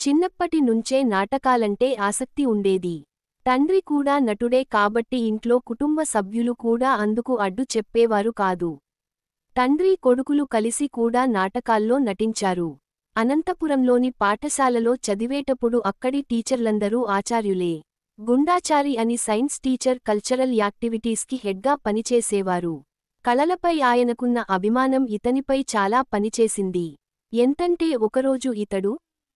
చిన్నప్పటి నుంచే నాటకాలంటే ఆసక్తి ఉండేది. తండ్రి కూడా నటుడే కాబట్టి ఇంట్లో కుటుంబ సభ్యులు కూడా అందుకు అడ్డు చెప్పేవారు కాదు. తండ్రి కొడుకులు కలిసి కూడా నాటకాల్లో నటించారు. అనంతపురంలోని పాఠశాలలో చదివేటప్పుడు అక్కడి టీచర్లందరూ ఆచార్యులే. గుండాచారి అని సైన్స్ టీచర్ కల్చరల్ యాక్టివిటీస్కి హెడ్గా పనిచేసేవారు. కళలపై ఆయనకున్న అభిమానం ఇతనిపై చాలా పనిచేసింది. ఎంతంటే ఒకరోజు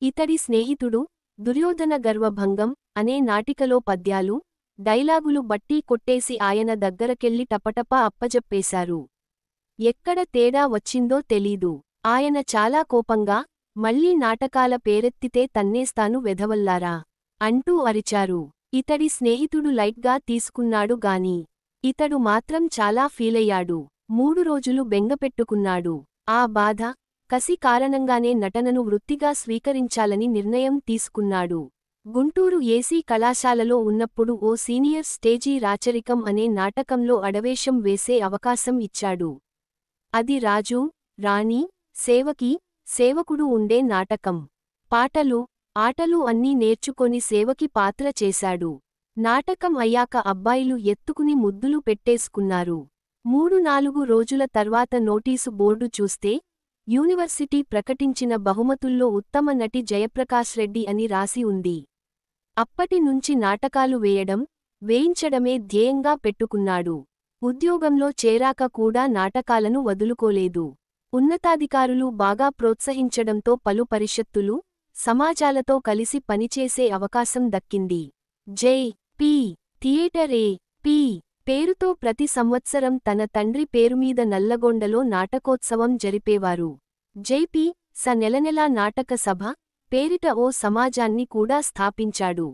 ఇతడి స్నేహితుడు దుర్యోధన గర్వభంగం అనే నాటికలో పద్యాలు, డైలాగులు బట్టి కొట్టేసి ఆయన దగ్గరకెళ్ళి టపటపా అప్పజెప్పేశారు. ఎక్కడ తేడా వచ్చిందో తెలీదు. ఆయన చాలా కోపంగా, మళ్ళీ నాటకాల పేరెత్తితే తన్నేస్తాను వెధవల్లారా అంటూ అరిచారు. ఇతడి స్నేహితుడు లైట్గా తీసుకున్నాడు గాని ఇతడు మాత్రం చాలా ఫీలయ్యాడు. 3 రోజులు బెంగపెట్టుకున్నాడు. ఆ బాధ, కసి కారణంగానే నటనను వృత్తిగా స్వీకరించాలని నిర్ణయం తీసుకున్నాడు. గుంటూరు ఏసీ కళాశాలలో ఉన్నప్పుడు ఓ సీనియర్ స్టేజీ రాచరికం అనే నాటకంలో అడవేషం వేసే అవకాశం ఇచ్చాడు. అది రాజు, రాణి, సేవకి, సేవకుడు ఉండే నాటకం. పాటలు, ఆటలు అన్నీ నేర్చుకొని సేవకి పాత్ర చేశాడు. నాటకం అయ్యాక అబ్బాయిలు ఎత్తుకుని ముద్దులు పెట్టేసుకున్నారు. 3-4 రోజుల తర్వాత నోటీసు బోర్డు చూస్తే, యూనివర్సిటీ ప్రకటించిన బహుమతుల్లో ఉత్తమ నటి జయప్రకాష్ రెడ్డి అని రాసి ఉంది. అప్పటి నుంచి నాటకాలు వేయించడమే ధ్యేయంగా పెట్టుకున్నాడు. ఉద్యోగంలో చేరాక కూడా నాటకాలను వదులుకోలేదు. ఉన్నతాధికారులు బాగా ప్రోత్సహించడంతో పలు పరిషత్తులు, సమాజాలతో కలిసి పనిచేసే అవకాశం దక్కింది. జై.పి. Theatre AP. పేరుతో ప్రతి సంవత్సరం తన తండ్రి పేరుమీద నల్లగొండలో నాటకోత్సవం జరిపేవారు. జై.పి. నెలనెలా నాటక సభ పేరిట ఓ సమాజాన్ని కూడా స్థాపించాడు.